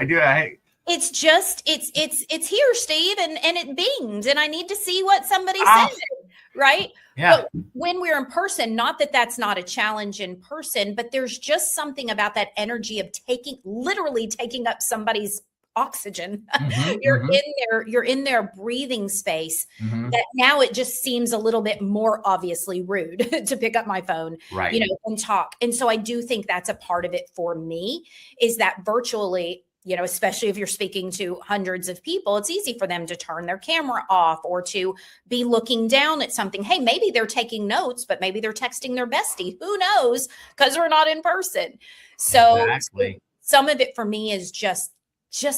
It's just, it's here, Steve, and it binged, and I need to see what somebody said, right? Yeah. But when we're in person, not that that's not a challenge in person, but there's just something about that energy of literally taking up somebody's oxygen. You're in their breathing space, that now it just seems a little bit more obviously rude to pick up my phone, right, and talk. And so I do think that's a part of it for me, is that virtually, especially if you're speaking to hundreds of people, it's easy for them to turn their camera off or to be looking down at something. Hey, maybe they're taking notes, but maybe they're texting their bestie. Who knows? Because we're not in person. So exactly. Some of it for me is just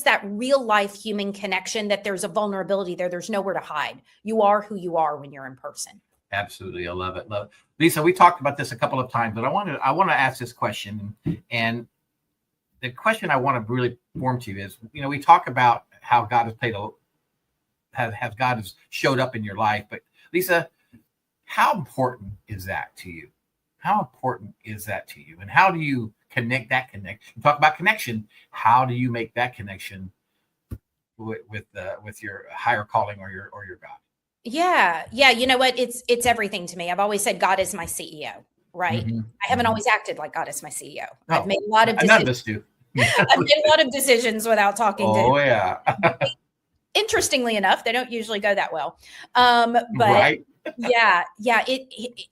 that real life human connection, that there's a vulnerability there. There's nowhere to hide. You are who you are when you're in person. Absolutely. I love it. Love it. Lisa, we talked about this a couple of times, but I want to ask this question. And the question I want to really form to you is, we talk about how God has played God has showed up in your life. But Lisa, how important is that to you? How important is that to you? And how do you connect that connection? You talk about connection. How do you make that connection with your higher calling or your God? Yeah. You know what? It's everything to me. I've always said God is my CEO, right? I haven't always acted like God is my CEO. I've made a lot of decisions. None of us do. I've made a lot of decisions without talking to him. Oh, yeah. Interestingly enough, they don't usually go that well. But right. yeah.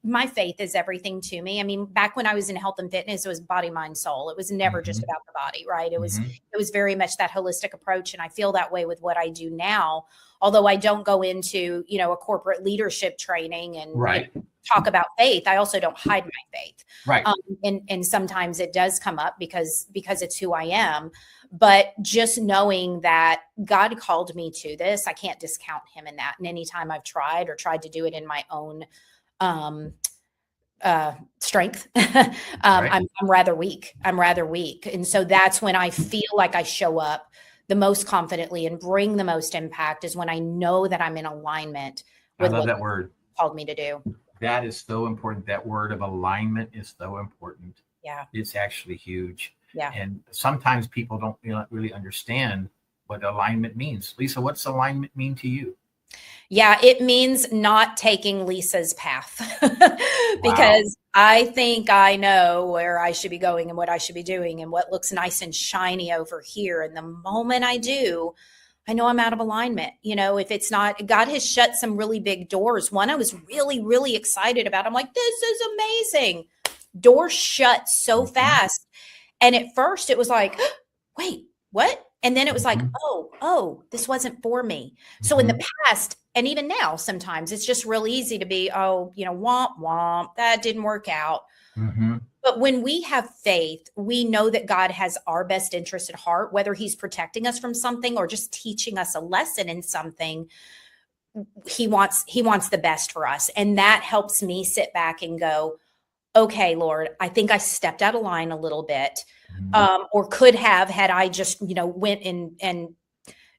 My faith is everything to me. I mean, back when I was in health and fitness, it was body, mind, soul. It was never just about the body, right? It was very much that holistic approach. And I feel that way with what I do now. Although I don't go into, a corporate leadership training and talk about faith, I also don't hide my faith. Right. And sometimes it does come up because it's who I am. But just knowing that God called me to this, I can't discount him in that. And anytime I've tried to do it in my own strength, I'm rather weak. And so that's when I feel like I show up the most confidently and bring the most impact, is when I know that I'm in alignment with what that word called me to do. That is so important. That word of alignment is so important. Yeah. It's actually huge. Yeah. And sometimes people don't really understand what alignment means. Lisa, what's alignment mean to you? Yeah, it means not taking Lisa's path because I think I know where I should be going and what I should be doing and what looks nice and shiny over here. And the moment I do, I know I'm out of alignment. If it's not, God has shut some really big doors. One I was really, really excited about. I'm like, this is amazing. Doors shut so fast. And at first it was like, wait, what? And then it was like, oh, this wasn't for me. So in the past, and even now, sometimes it's just real easy to be, womp, womp, that didn't work out. But when we have faith, we know that God has our best interest at heart, whether he's protecting us from something or just teaching us a lesson in something. He wants the best for us. And that helps me sit back and go, okay, Lord, I think I stepped out of line a little bit, or could have, had I just, went and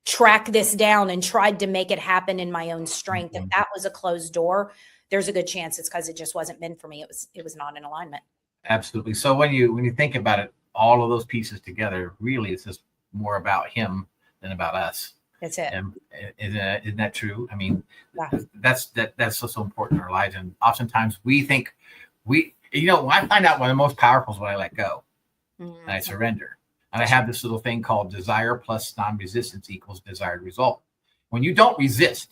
tracked this down and tried to make it happen in my own strength. If that was a closed door, there's a good chance it's because it just wasn't meant for me. It was not in alignment. Absolutely. So when you think about it, all of those pieces together, really, it's just more about him than about us. That's it. And isn't that true? I mean, Yeah. that's so important in our lives. And oftentimes we think when I find out one of the most powerful is when I let go and I surrender. And I have this little thing called desire plus non-resistance equals desired result. When you don't resist,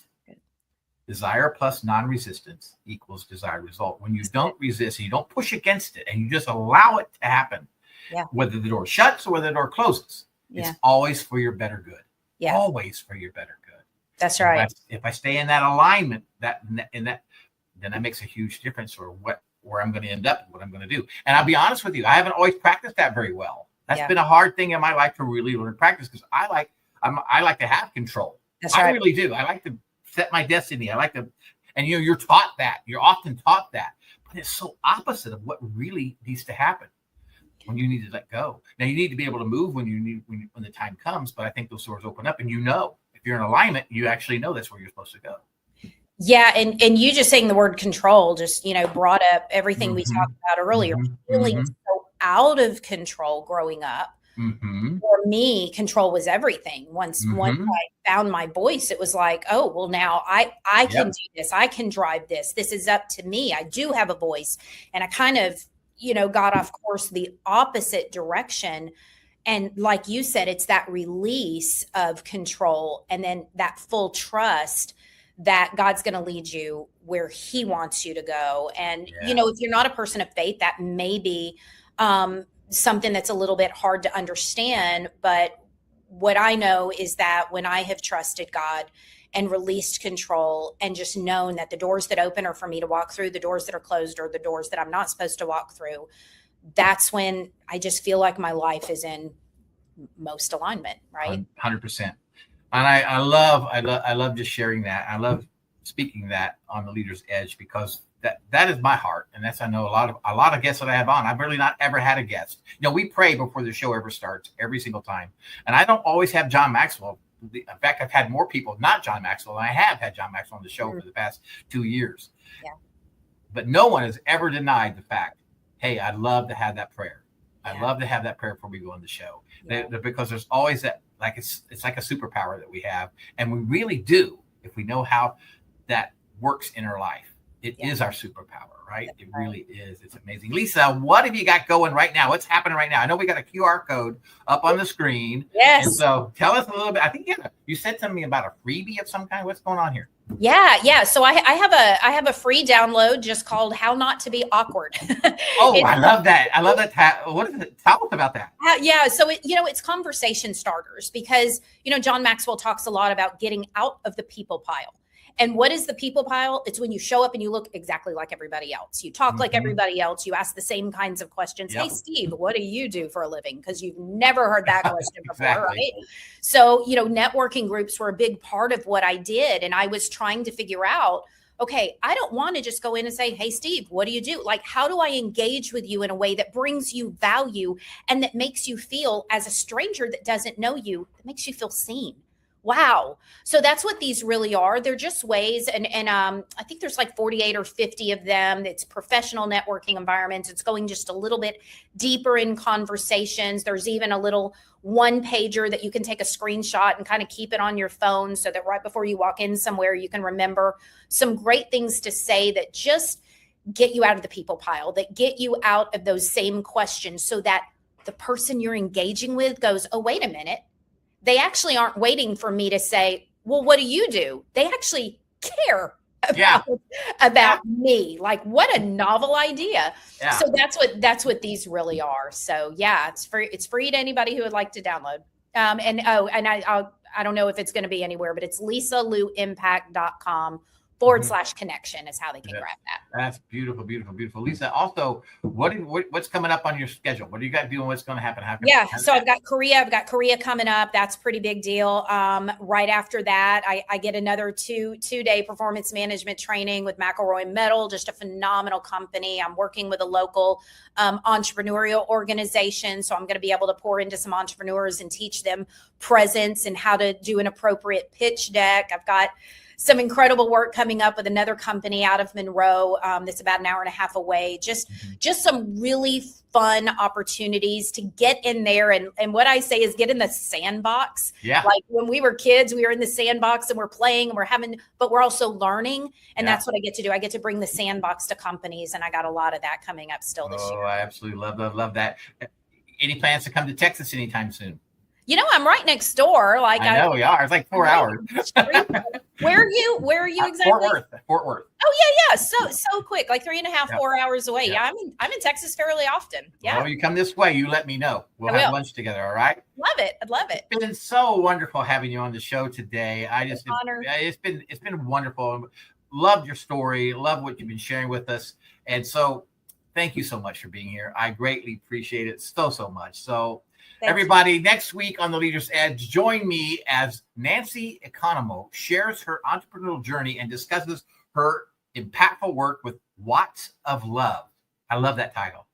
desire plus non-resistance equals desired result. When you don't resist and you don't push against it and you just allow it to happen, whether the door shuts or whether the door closes, it's always for your better good. Yeah. Always for your better good. That's right. If I stay in that alignment, then that makes a huge difference for where I'm going to end up and what I'm going to do. And I'll be honest with you, I haven't always practiced that very well. That's been a hard thing in my life to really learn to practice because I like to have control. That's right. I really do. I like to set my destiny. I like to, and you're taught that. You're often taught that, but it's so opposite of what really needs to happen when you need to let go. Now you need to be able to move when the time comes, but I think those doors open up and if you're in alignment, you actually know that's where you're supposed to go. Yeah. And you just saying the word control just, brought up everything we talked about earlier. Feeling so out of control growing up. For me, control was everything. Once I found my voice, it was like, oh, well, now I can do this. I can drive this. This is up to me. I do have a voice. And I kind of, got off course the opposite direction. And like you said, it's that release of control and then that full trust that God's going to lead you where he wants you to go. And, if you're not a person of faith, that may be something that's a little bit hard to understand. But what I know is that when I have trusted God and released control and just known that the doors that open are for me to walk through, the doors that are closed are the doors that I'm not supposed to walk through, that's when I just feel like my life is in most alignment, right? 100%. And I love just sharing that. I love speaking that on the Leader's Edge because that is my heart. And that's, I know a lot of guests that I have on. I've really not ever had a guest. We pray before the show ever starts every single time. And I don't always have John Maxwell. In fact, I've had more people, not John Maxwell, and I have had John Maxwell on the show for the past 2 years. Yeah. But no one has ever denied the fact, hey, I'd love to have that prayer. I'd love to have that prayer before we go on the show. Because there's always that, like it's like a superpower that we have. And we really do, if we know how that works in our life. It is our superpower, right? It really is. It's amazing. Lisa, what have you got going right now? What's happening right now? I know we got a QR code up on the screen. Yes. And so tell us a little bit. I think you said something about a freebie of some kind. What's going on here? Yeah. So I have a free download just called How Not to Be Awkward. I love that. I love that. What is it? Tell us about that. So it's conversation starters because, John Maxwell talks a lot about getting out of the people pile. And what is the people pile? It's when you show up and you look exactly like everybody else. You talk like everybody else. You ask the same kinds of questions. Hey, Steve, what do you do for a living? Because you've never heard that question before, right? So, networking groups were a big part of what I did. And I was trying to figure out, okay, I don't want to just go in and say, hey, Steve, what do you do? Like, how do I engage with you in a way that brings you value and that makes you feel, as a stranger that doesn't know you, that makes you feel seen? Wow. So that's what these really are. They're just ways. And I think there's like 48 or 50 of them. It's professional networking environments. It's going just a little bit deeper in conversations. There's even a little one pager that you can take a screenshot and kind of keep it on your phone so that right before you walk in somewhere, you can remember some great things to say that just get you out of the people pile, that get you out of those same questions so that the person you're engaging with goes, oh, wait a minute. They actually aren't waiting for me to say, well, what do you do? They actually care about me. Like, what a novel idea. Yeah. So that's what these really are. So it's free. It's free to anybody who would like to download. I don't know if it's going to be anywhere, but it's lisaluimpact.com/connection is how they can grab that. That's beautiful, beautiful, beautiful. Lisa, also, what's coming up on your schedule? What do you got doing? What's going to happen? So I've got Korea coming up. That's a pretty big deal. Right after that, I get another two-day performance management training with McElroy Metal, just a phenomenal company. I'm working with a local entrepreneurial organization. So I'm going to be able to pour into some entrepreneurs and teach them presence and how to do an appropriate pitch deck. I've got some incredible work coming up with another company out of Monroe that's about an hour and a half away. Just some really fun opportunities to get in there. And what I say is get in the sandbox. Yeah. Like when we were kids, we were in the sandbox and we're playing and but we're also learning. And that's what I get to do. I get to bring the sandbox to companies. And I got a lot of that coming up still this year. I absolutely love that. Any plans to come to Texas anytime soon? You know, I'm right next door. Like I know we are. It's like 4 hours. Where are you exactly? Fort Worth. Oh yeah. So quick, like 3.5, 4 hours away. Yeah, I'm in Texas fairly often. Yeah. Well, you come this way, you let me know. We'll have lunch together. All right. I'd love it. It's been so wonderful having you on the show today. Honor. It's been wonderful. Loved your story. Love what you've been sharing with us. And so thank you so much for being here. I greatly appreciate it so much. So everybody, next week on The Leader's Edge, join me as Nancy Economo shares her entrepreneurial journey and discusses her impactful work with Watts of Love. I love that title,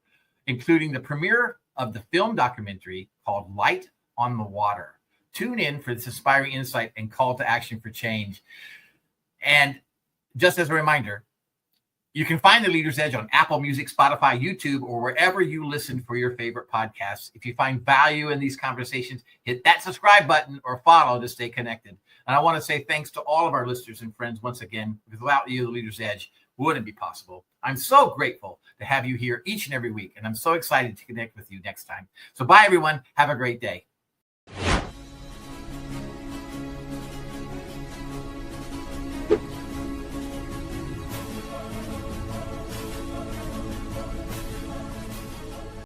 including the premiere of the film documentary called Light on the Water. Tune in for this inspiring insight and call to action for change. And just as a reminder, you can find The Leader's Edge on Apple Music, Spotify, YouTube, or wherever you listen for your favorite podcasts. If you find value in these conversations, hit that subscribe button or follow to stay connected. And I want to say thanks to all of our listeners and friends once again. Without you, The Leader's Edge wouldn't be possible. I'm so grateful to have you here each and every week, and I'm so excited to connect with you next time. So bye, everyone. Have a great day.